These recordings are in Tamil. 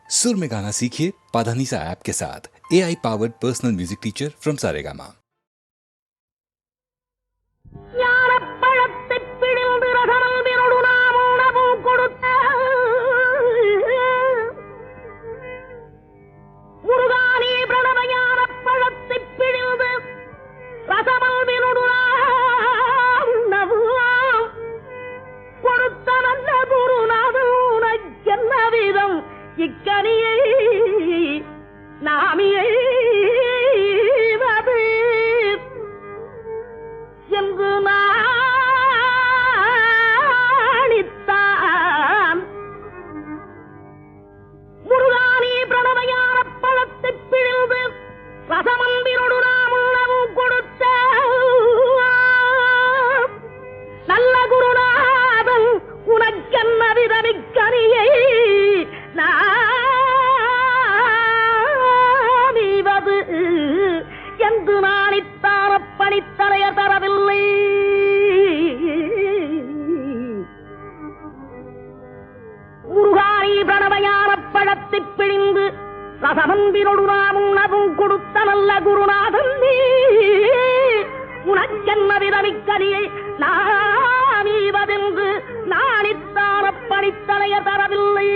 सुर में गाना सीखिए पाधानीसा ऐप के साथ। AI powered personal music teacher from Saregama. இக்கனியை நாமியை என்று நாணித்தான் முருகானி பிரணவயான பழத்தை பிழிந்து ரசமந்திரோடு நாம் உணவும் கொடுத்த நல்ல குருநாதன் உனக்கென்ன விதமிக்கனியை நாமிவது என்று நாணித்தார பணித்தலைய தரவில்லை. முருகானி பிரணவயான பழத்தை பிழிந்து ரசமந்திரோடு நாம் உணவும் கொடுத்த நல்ல குருநாதன் நீ உனக்கென்ன விதமிக்கனியை நாமிவதென்று நாணித்தார பணித்தலைய தரவில்லை.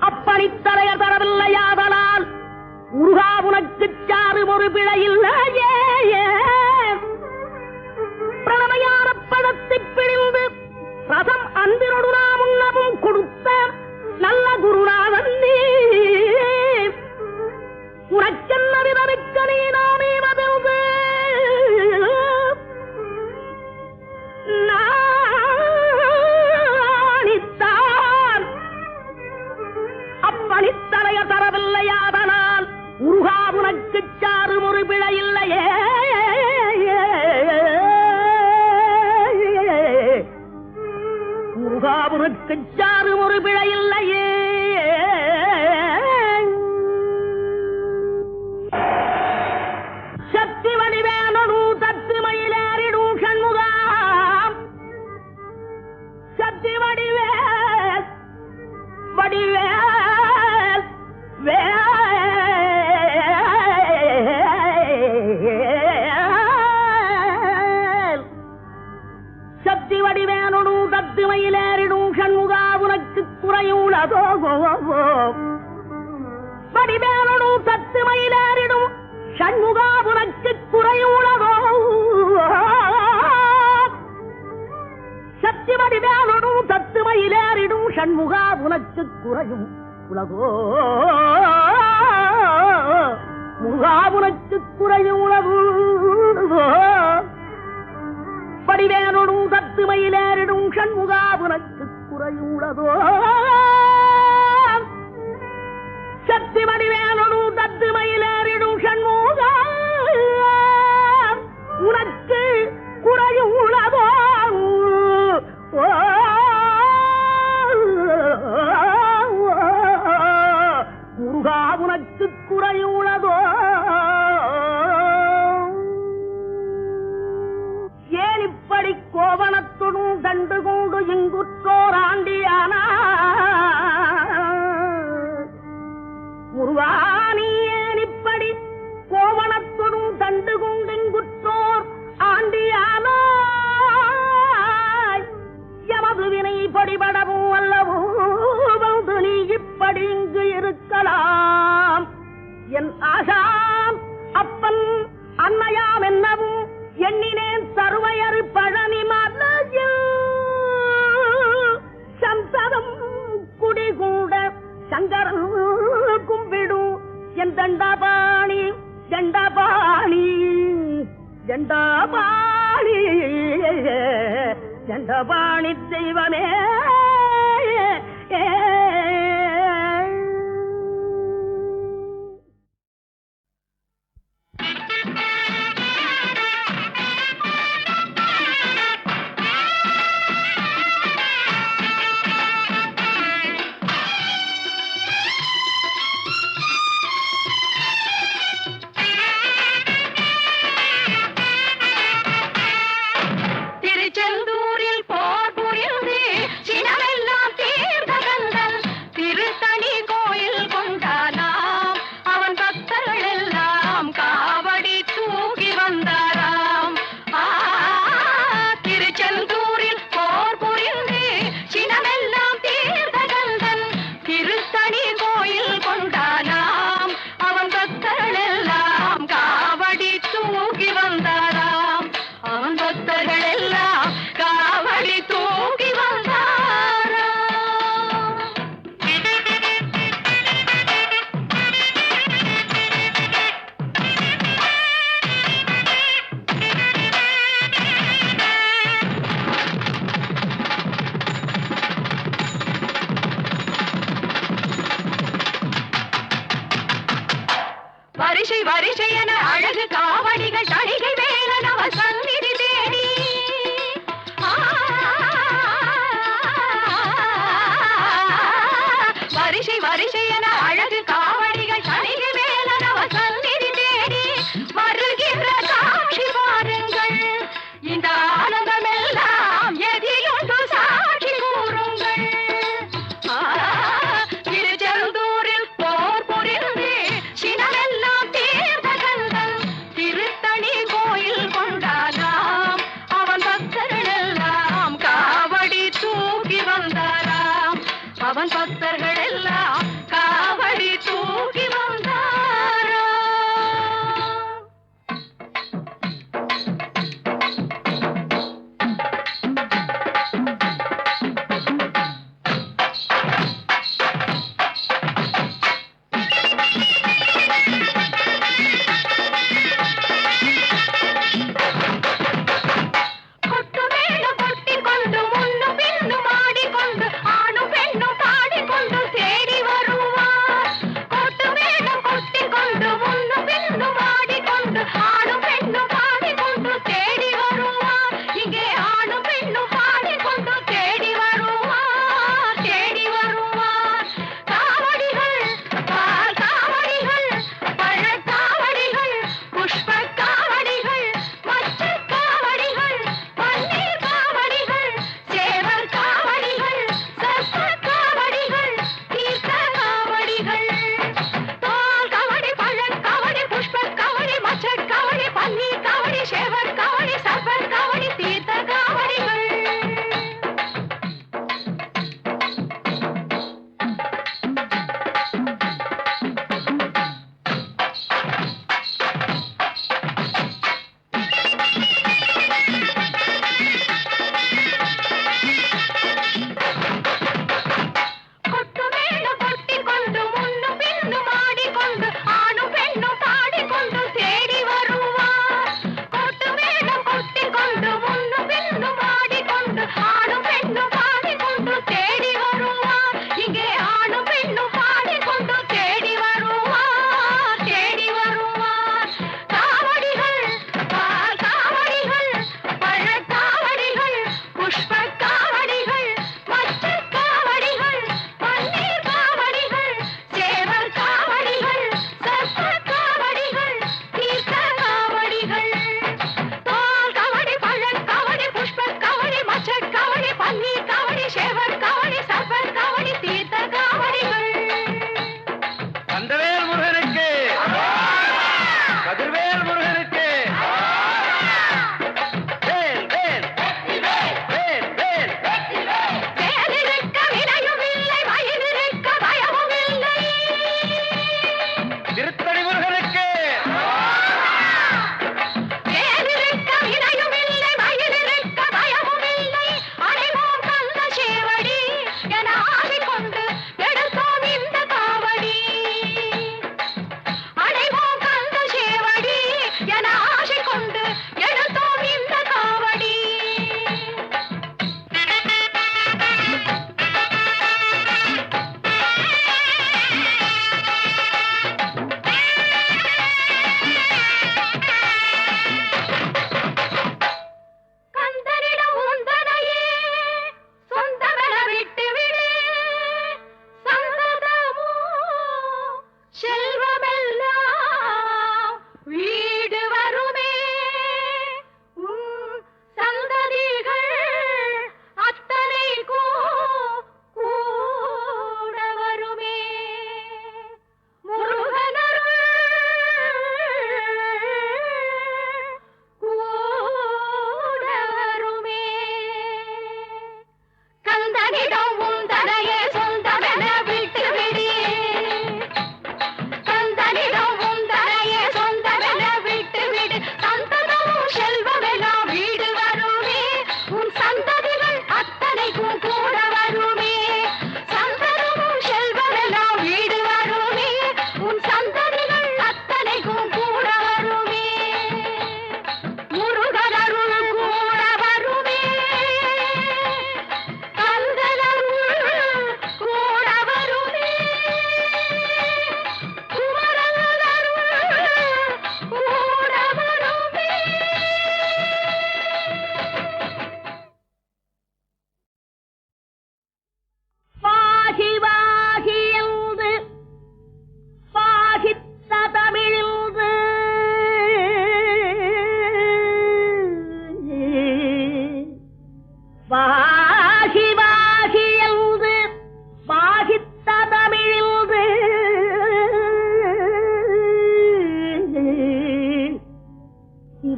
அப்பணித்தலைய தரவில்லையாதலால் முருகா உனக்கு சாரும் ஒரு பிழையில்லையே. பிரணமையான பழத்தை பிழிந்து ரசம் அன்பினோடு நாம் உண்ணவும் கொடுத்த நல்ல குருநாதன் நீ உனக்கென்ன விதமிக்க நீ நாமே மதில்து நாணித்தான் அப்பணித்தலைய தரவில்லையாதனால் முருகா உனக்கு சாரும் ஒரு பிழையில்லையே. முருகாவுக்கு சாரும் ஒரு பிழையில்லையே. சக்தி வடிவேனு தத்து மயிலேறிடும் சண்முகாம் சக்தி வடிவேல் வடிவேல் வேல் சக்தி வடிவேனு தத்து மயிலேறிடும் சண்முகா உனக்கு குறையுள்ளதோ. வடிவேனு தத்து மயிலேறிடும் சண்முகா உனக்கு குறையுள்ளதோ. சக்தி வடிவேனு தத்து மயிலேறிடும் சண்முகா உனக்கு குறையும் உலகோ. முருகா உனக்கு குறையும் உலகோ. வடிவேனு தத்து மயிலேறிடும் சண்முகா உனக்கு குறையுள்ளதோ. சக்தி வடிவேனு தத்து மயிலேறிடும் சண்முகா உனக்கு குறையும் உலகோ. முருகா உனக்கு குறையும் உலகோ. ஏன் இப்படி கோவணத்துடன் தண்டு கொண்டு இங்குற்றோர் ஆண்டியானா முருகானி ஏன் இப்படி கோவணத்துடன் தண்டு கொண்டு இங்குற்றோர் ஆண்டியானா எமது வினை படிபடவும் அல்லவோ வந்து நீ இப்படி இங்கு இருக்கலாம். என் ஆசாம் அப்பன் அன்னையாம் என்னவும் எண்ணினேன் சர்வையறு பழனி மலையில் சந்ததம் குடிகூட சங்கரன் கும்பிடும் என் தண்டபாணி தண்டபாணி தண்டபாணி தண்டபாணி தெய்வமே. வரிசை வரிசை என அழகு காவடிகள் தணிகை வேலன் அவர் சந்நிதி தேடி வரிசை வரிசை என அழகு காவடிகள் தணிகை வேலன் அவர் சந்நிதி தேடி வருகின்ற காட்சி பாருங்கள் இந்த ஆனந்தமெல்லாம் எதிலுண்டு சாட்சி கூறுங்கள் திருச்செந்தூரில் போர் புரிந்து சினமெல்லாம் தீர்த்த கந்தன் திருத்தணி கோயில் கொண்டானார்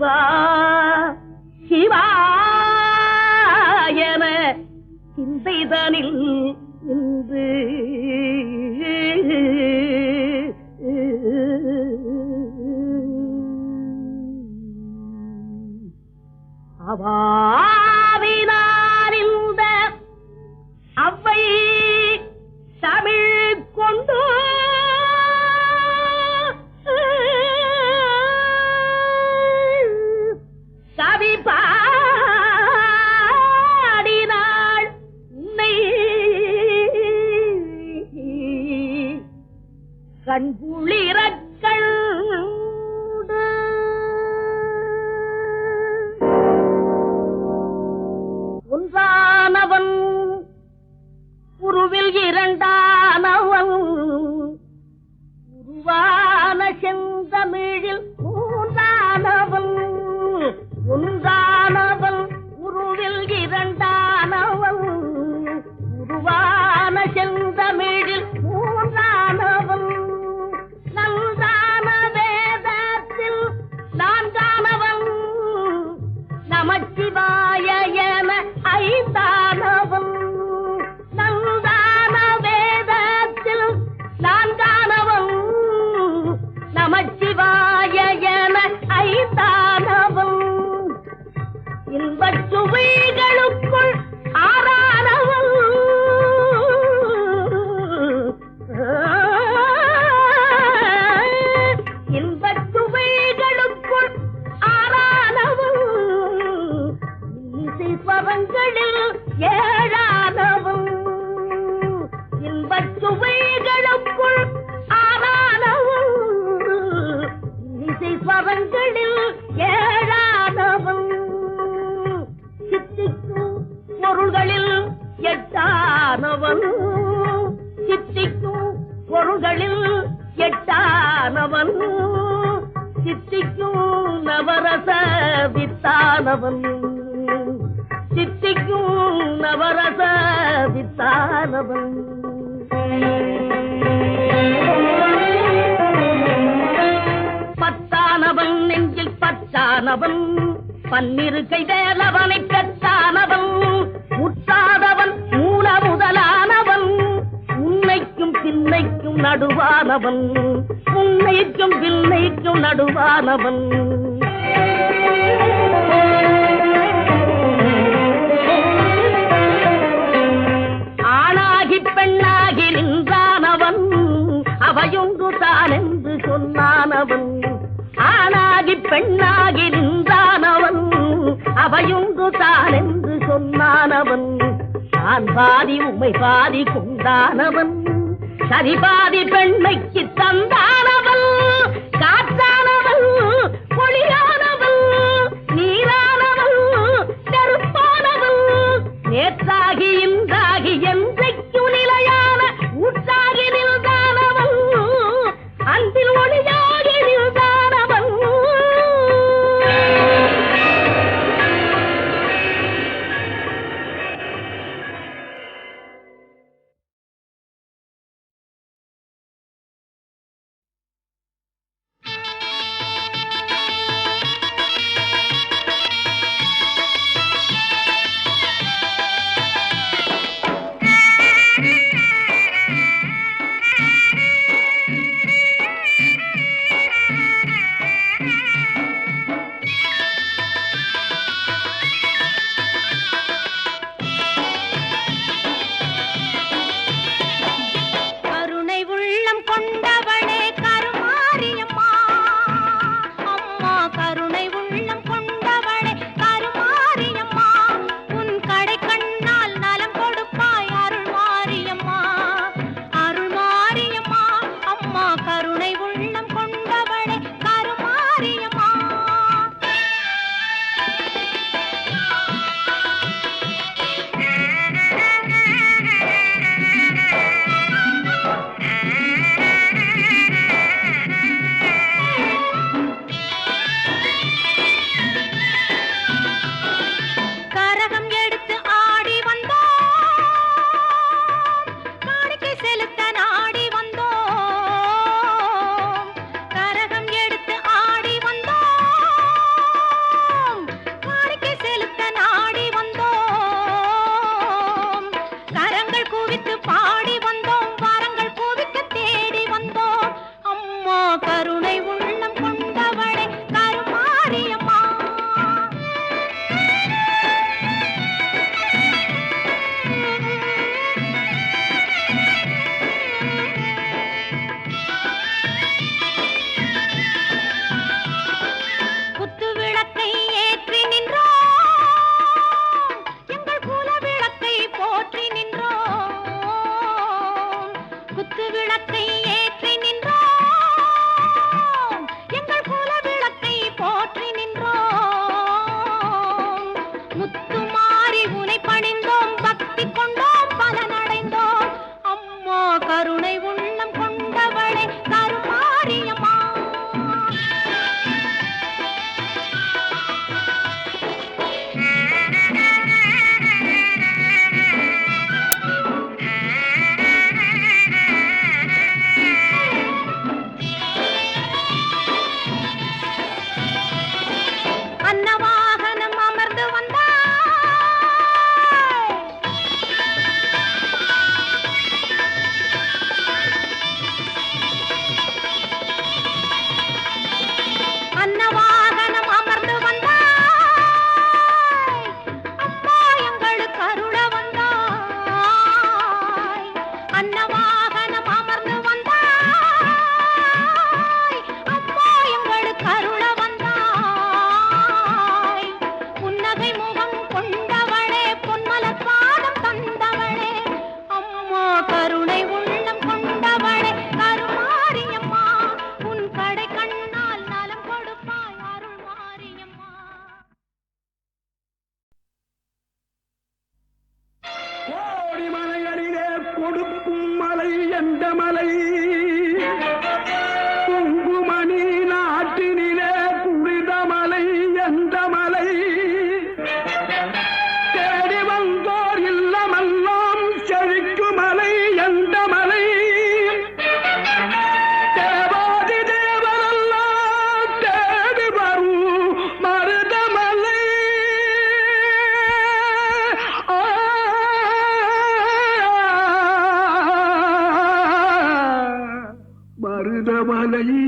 சிவா சிவா என சிந்தைதனில் இன்று அவாவினார் இந்த அவ்வை தமிழ் கொண்டு கவி பாடினாள் உன்னை கண்குளிரக்கள் ஒன்றானவன் உருவில் இரண்டானவன் உருவான செந்தமிழில் மூன்றானவன் ஒன்றானவன் உருவில் இரண்டானவன் உருவான செந்தமிழில் மூன்றானவன் நன்றான வேதத்தில் நான்கானவன் நமச்சிவாய என ஐந்தானவன் நன்றான வேதத்தில் நான்கானவன் நமச்சிவாய என ஐந்தானவன் இன்பச் சுவைகளுக்குள் ஆறானவன் இன்பச் சுவைகளுக்குள் ஆறானவன் இசைஸ்வரங்களில் ஏழானவன் இன்பச் சுவைகளுக்குள் ஆறானவன் இசைஸ்வரங்களில் ஏழானவன் சித்திக்கும் பொருள்களில் எட்டானவன் சித்திக்கும் பொருள்களில் எட்டானவன் சித்திக்கும் நவரச வித்தானவன் சித்திக்கும் நவரச வித்தானவன் பத்தானவன் நெஞ்சில் பச்சானவன் பன்னிருக்கை வேலவனை பெற்றானவன் முற்றாதவன் மூல முதலானவன் உன்னைக்கும் பின்னைக்கும் நடுவானவன் உன்னைக்கும் பின்னைக்கும் நடுவானவன் ஆணாகி பெண்ணாகி நின்றானவன் அவையொன்று தான் என்று சொன்னானவன் ஆணாகி பெண்ணாகி நின்றானவன் அவையொன்று தான் என்று சொன்னானவன் நான் பாதி உம்மை பாதி கொண்டானவன் சரி பாதி பெண்மைக்கு தந்தானவன் காற்றானவன் பொழியானவன் நீரானவன் நெருப்பானவன் நேற்றாகி இன்றாகி என்றைக்கு நிலையான ஊற்றாகி நின்றானவன் அன்பில் ஒளியாகி நின்றானவன் மருதமலை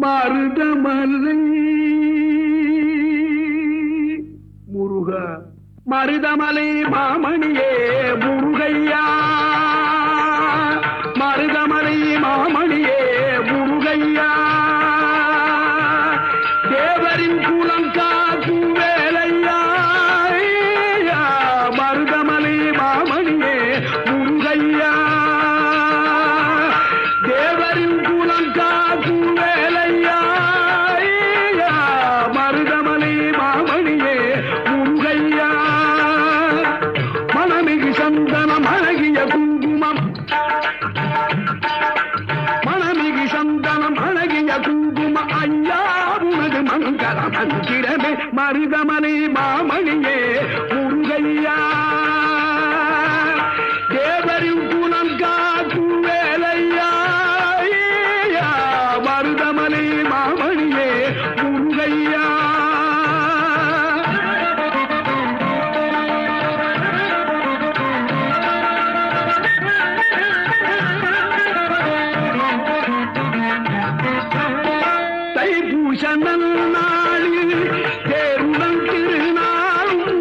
மருதமலை முருகா மருதமலை மாமணியே முருகையா மருதமலை மாமணியே முருகையா தேவரின் குலம் காக்கும் வேலையா மருதமலை மாமணியே முருகையா தேவரின் குலம் காக்கும் வேலையா மருதமலை மாமணியே முருகையா மனமிகு சந்தனம் அழகிய குங்குமம் மனமிகு சந்தனம் அழகிய குங்கும ஐயா உனது மங்கள மந்திரமே மருதமலை மாமணியே முருகையா தேவரின் குலம் காக்கும் வேலையா மருதமலை மாமணியே முருகையா தைப்பூசனல் நாளில் தேருடன் திருநாளும்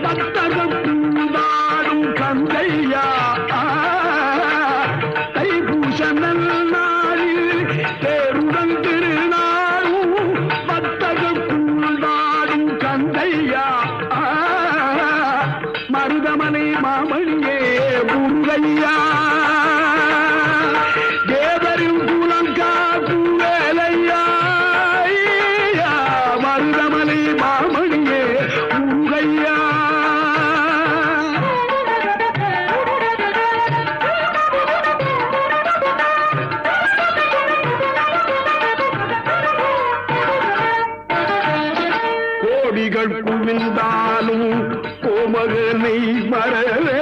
பக்தகூடாடும் கந்தையா தைப்பூசனல் நாளில் தேருடன் திருநாளும் பக்தகூடாடும் கந்தையா மருதமலை மாமணியே முருகையா தேவரின் குலம் காக்கும் வேலையா மருதமலை மாமணியே முருகையா கோடிகள் குவிந்தாலும் கோமகனை மறவே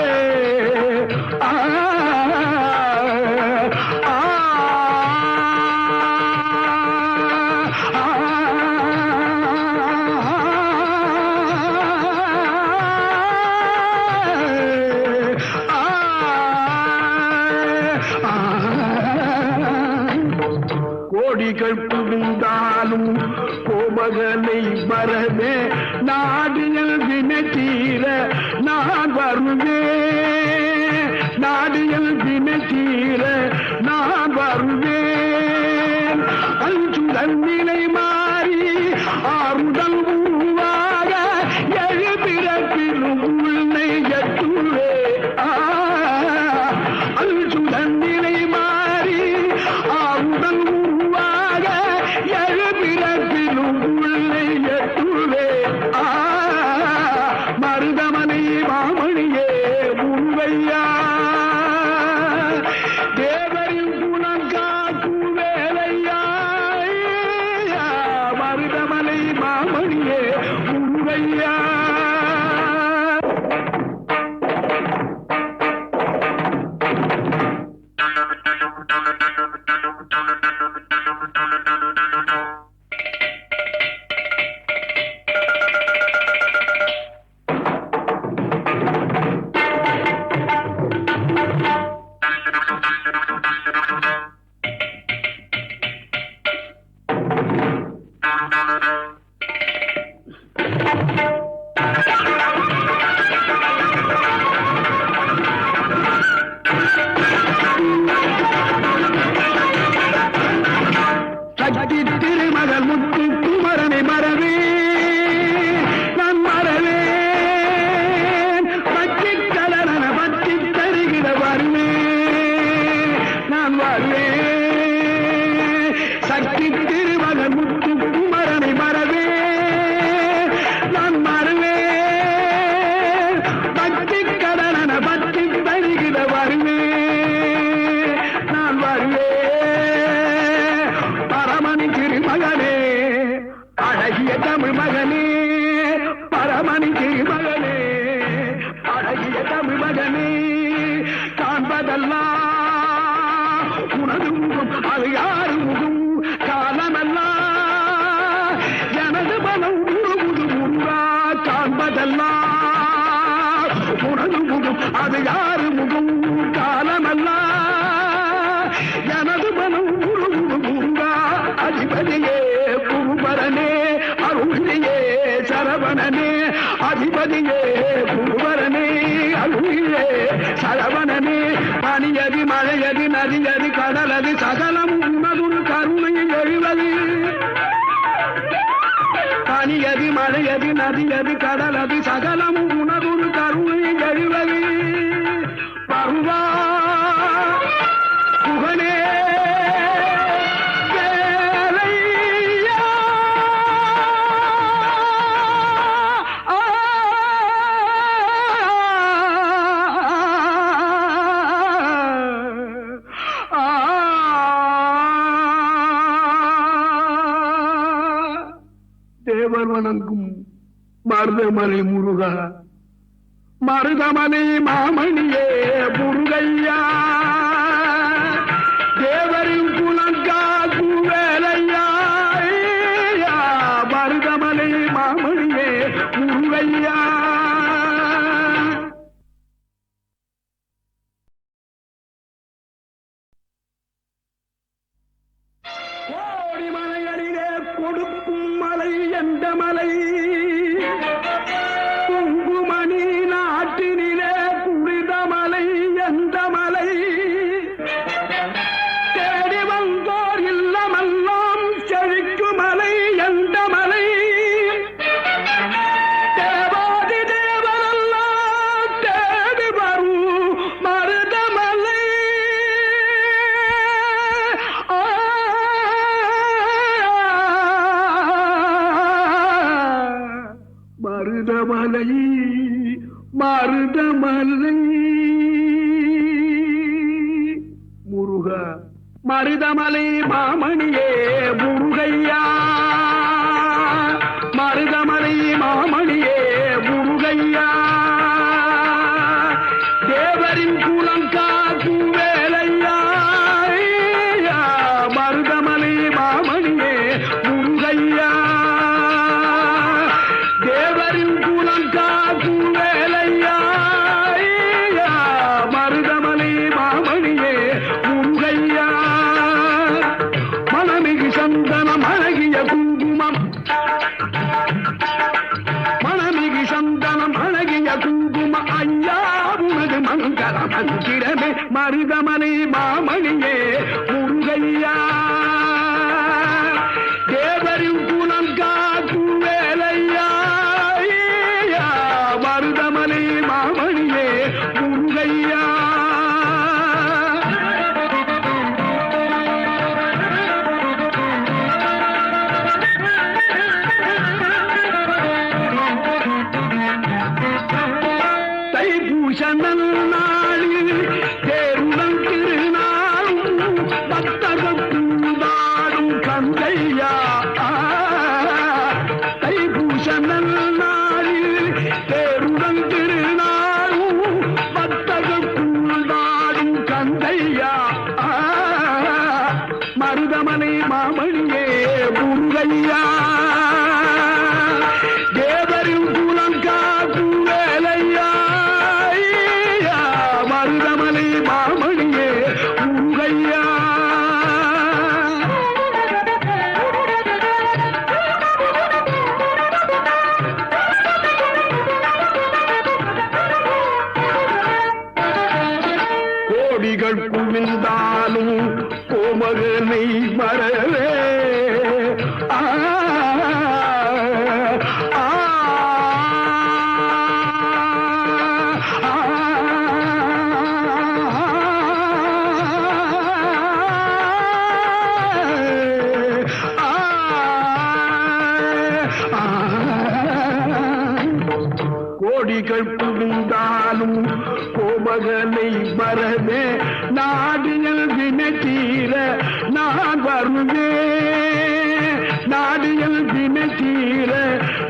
கோடிகள் புகுந்தாலும் கோமகனை வரவே நாடியல் வினை தீர நான் வருவேன் நாடியல் வினை தீர நான் வருவேன் அஞ்சுதல் நிலை மாறி ஆறுதல் உருவாக எழுபிறப்பிலும் உன்னை எட்டுவே அஞ்சுதல் நிலை மாறி ஆறுதல் உருவாக எழுபிறப்பிலும் உன்னை எட்டுவே மருதமலை மாமணியே முருகையா தேவரின் குலம் காக்கும் வேலையா மருதமலை மாமணியே முருகையா சக்தி திருமகள் முத்து குமரனை மறவே நான் மறவேன் பச்சை கலரன பற்றி தருகிற வருவேன் நான் வருவேன் சக்தி திருமகள் முத்து குமரனை மறவே நான் மறவேன் பச்சை கலரன பற்றி தருகிற வருவேன் நான் வருவேன் பரமணி திருமகனே அழகிய தமிழ் மகனே பரமணி திருமகனே அழகிய தமிழ் மகனே காண்பதெல்லாம் உனது முகம் அது யாரு முகம் காலமெல்லாம் எனது மனம் முழுமுது முன்றா காண்பதெல்லாம் உனது முகம் அது யாரு முகம் காலமெல்லாம் எனது மனம் முழுமுது அதிபதியே குருபரனே அருளியே சரவணனே அதிபதியே குருபரனே அருளியே சரவணனே பனியதி மழையதி நதியதி கடலதி சகலம் உன்னதுள் கருணை எழுவது பனியதி மழையதி நதியதி கடலதி சகலம் உனதுள் கருணை எழுவது பருவா புகழே தேவர் வணங்கும் மருதமலை முருகா மருதமலை மாமணியே முருகையா தேவரின் குலங்காக்கும் வேலையா மருதமலை மாமணியே முருகையா கோடி மலையடிலே கொடுக்கும் மலை எந்த மலை குங்குமணி நாட்டினிலே குளித மலை எந்த மலை தேடி வந்தோர் இல்லமெல்லாம் செழிக்கு மலை எந்த மலை தேவாதி தேவரெல்லாம் தேடி வரும் மருதமலை மருதமலை மருதமலை முருகா மருதமலை மாமணியே முருகையா மருதமலை மாமணியே முருகையா தேவரின் குலங்காக்கும் வேலையா மருதமலை மாமணியே முருகையா தேவரின் குலங்காக்கும் வேலையா மருதமலை மாமணியே முருகையா மனமிகு சந்தனம் அழகிய குங்குமம் மனமிகு சந்தனம் அழகிய குங்கும ஐயா உனது மங்கள மந்திரமே மருதமலை மாமணியே முருகையா தேவரின் குலம் காக்கும் வேலையா மருதமலை மாமணியே முருகையா தைப்பூச நன்னாளில் தேருடன் திருநாளும் பக்தகூடாடும் கந்தையா தைப்பூச நன்னாளில் தேருடன் திருநாளும் பக்தகூடாடும் கந்தையா மருதமலை மாமணியே முருகையா தேவரின் குலம் காக்கும் வேலையா மருதமலை மாமணியே முருகையா கோடிகள் குவிந்தாலும் கோமகனை மறவே கோடிகள் புகுந்தாலும் கோமகனை மறவே நாடியல் வினை தீர நான் வருவேன் நாடியல் வினை தீர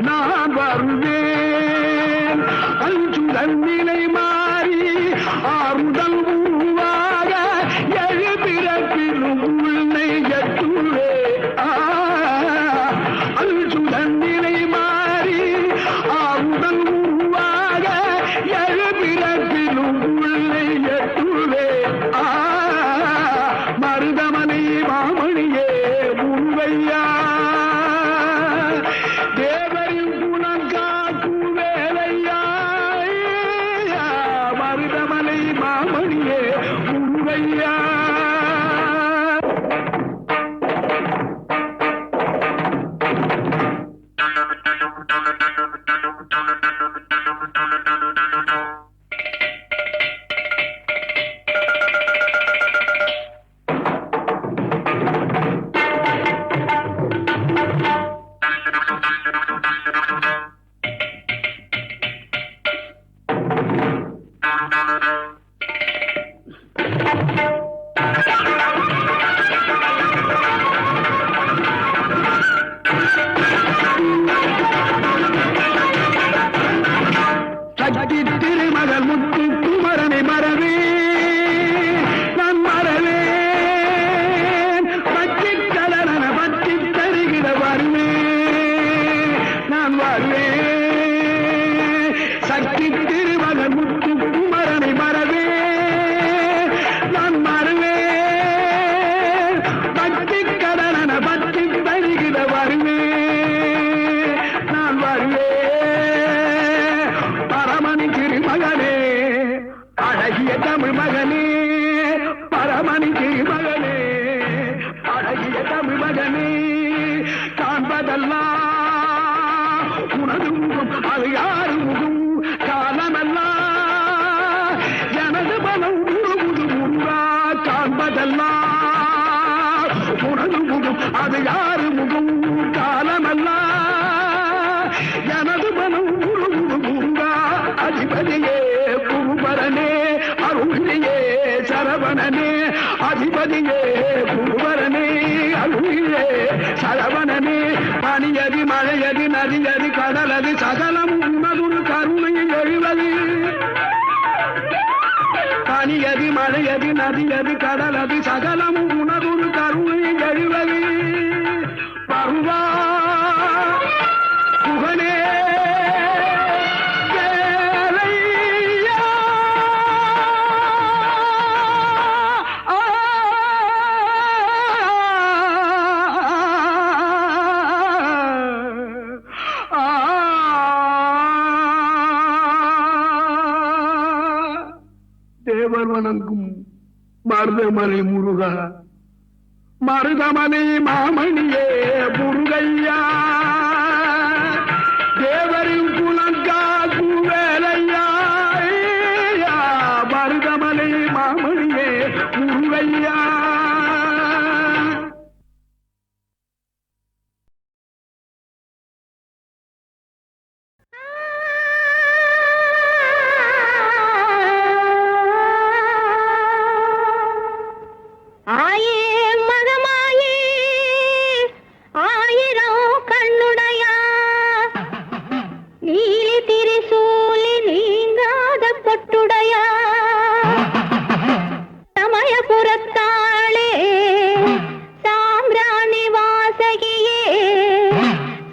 நான் வருவேன் அஞ்சுதல் நிலை மாறி ஆறுதல் உருவாக எழுபிறப்பிலும் உள்ளை எட்டுவே அஞ்சுதல் நிலை மாறி ஆறுதல் உருவாக எழுபிறப்பிலும் உள்ளை எட்டுவே மருதமலை மாமணியே காண்பதெல்லாம் உனது முகம் அது யாரு முகம் காலமெல்லாம் எனது பலம் முழுமுது முருகா காண்பதெல்லாம் உனது முகம் அது யாரு முகம் காலமெல்லாம் எனது மனம் முழுமுது முருகா அதிபதியே குருபரனே அருளியே சரவணனே அதிபதியே குருபரனே அருளியே சரவணனே பனியதி மழையதி நதியதி கடலதி சகலம் உன்னதுரு கருணையில் எழுவது பனியதி மழையதி நதியதி கடலதி சகலம் உனதுரு கருணையில் எழுவது பருவா புகனே தேவர் வணங்கும் மருதமலை முருகா மருதமலை மாமணியே முருகையா தேவரின் குலங்காக்கும் வேலையா மருதமலை மாமணியே முருகையா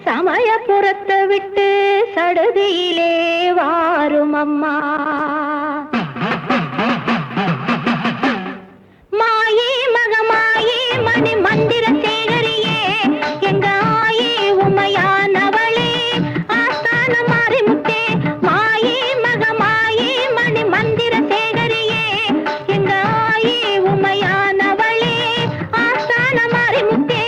சமயபுரத்தை விட்டு சடுதியிலே வாரும் அம்மா மாயே மகமாயே மணி மந்திர சேகரியே எங்க ஆயே உமையானவளே ஆஸ்தான மாரிமுத்தே மாயே மகமாயே மணி மந்திர சேகரியே எங்க ஆயே உமையானவளே ஆஸ்தான மாரிமுத்தே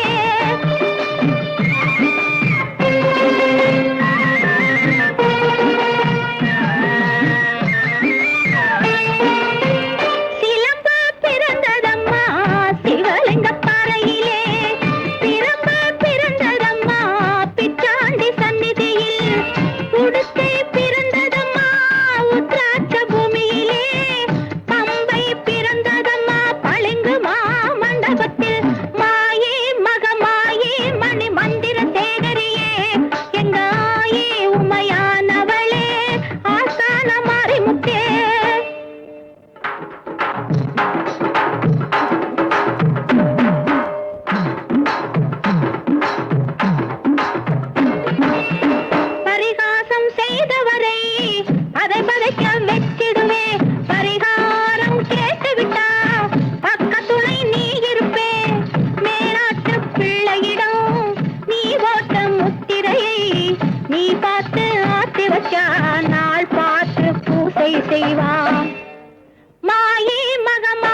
மாயே மகமாயே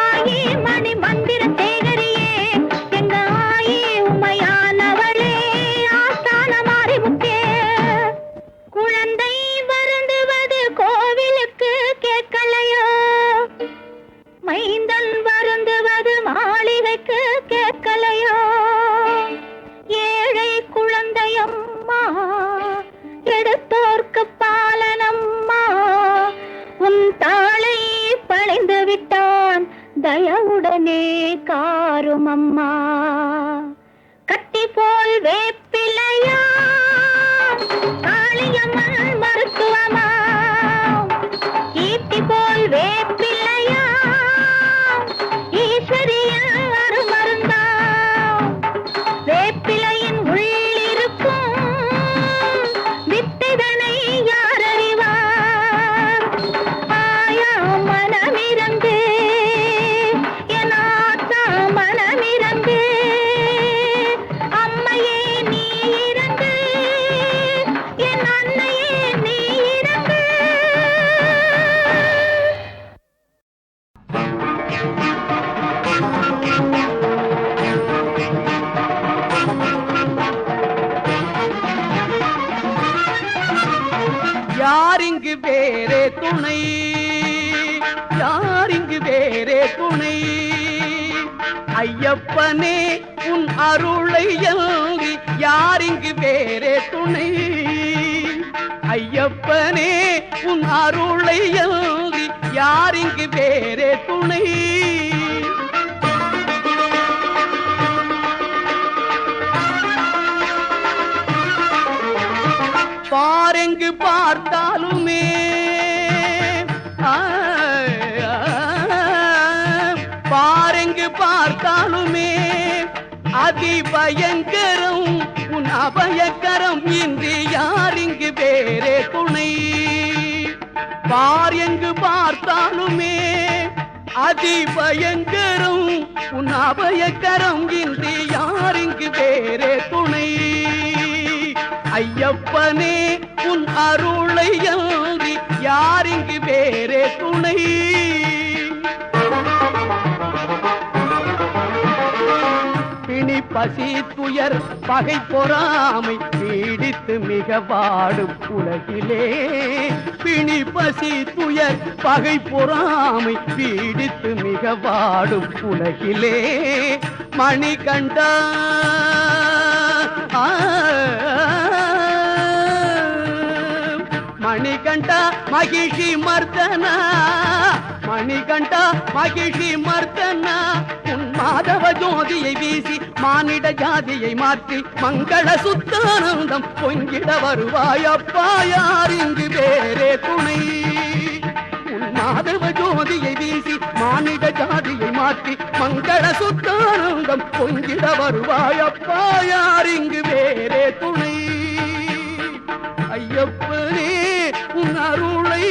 மணி மந்திர சேகரியே எங்க ஆயே உமையானவளே ஆஸ்தான மாரிமுத்தே குழந்தை வருந்துவது கோவிலுக்கு கேட்கலையோ மைந்தன் வருந்துவது மாளிகைக்கு கேட்கலையோ ஏழை குழந்தையம்மா எடுத்தோர்க்கு பாலனம்மா உன் தாளை பழிந்து விட்டான் தயவுடனே காரும் அம்மா கட்டி போல் வேப்பிலையா காளியம்மன் மருத்துவமா ஈட்டி போல் வேப்பிலையா ஈஸ்வரியின் அருமருந்தா வேப்பிலையின் உள்ளிருக்கும் வித்தைதனை யார் அறிவார் ஆயா மனமிரங்கு என் ஆத்தா மனமிரங்கு அம்மையே நீ யாரிங்கு வேறே துணை, யாரிங்கு வேறே துணை. ஐயப்பனே உன் அருளை அன்றி யாரிங்கு வேறே துணை. ஐயப்பனே உன் அருளை அன்றி யாரிங்கு வேறே துணை. பாரெங்கு பார்த்தாலுமே பாரெங்கு பார்த்தாலுமே அதிபயங்கரம் உன் அபயக்கரம் இன்றி யாரிங்கு வேறே துணை. பார் எங்கு பார்த்தாலுமே அதிபயங்கரம் உன் அபயக்கரம் இன்றி யாரிங்கு வேறே துணை. ஐயப்பனே உன் அருளை அன்றி யாரிங்கு வேறே துணை. பிணி பசி துயர் பகை பொறாமை பீடித்து மிக வாடும் உலகிலே. பிணி பசி துயர் பகை பொறாமை பீடித்து மிக வாடும் உலகிலே. மணிகண்டா மணிகண்டா மகிஷி மர்தனா, மணிகண்டா மகிஷி மர்தனா. உன் மாதவ ஜோதியை வீசி மானிட ஜாதியை மாற்றி மங்கள சுத்தானந்தம் பொங்கிட வருவாயப்பா யாரிங்கு வேறே துணை. உன் மாதவ ஜோதியை வீசி மானிட ஜாதியை மாற்றி மங்கள சுத்தானந்தம் பொங்கிட வருவாயப்பா யாரிங்கு வேறே துணை. ஐயப்பனே உன் அருளை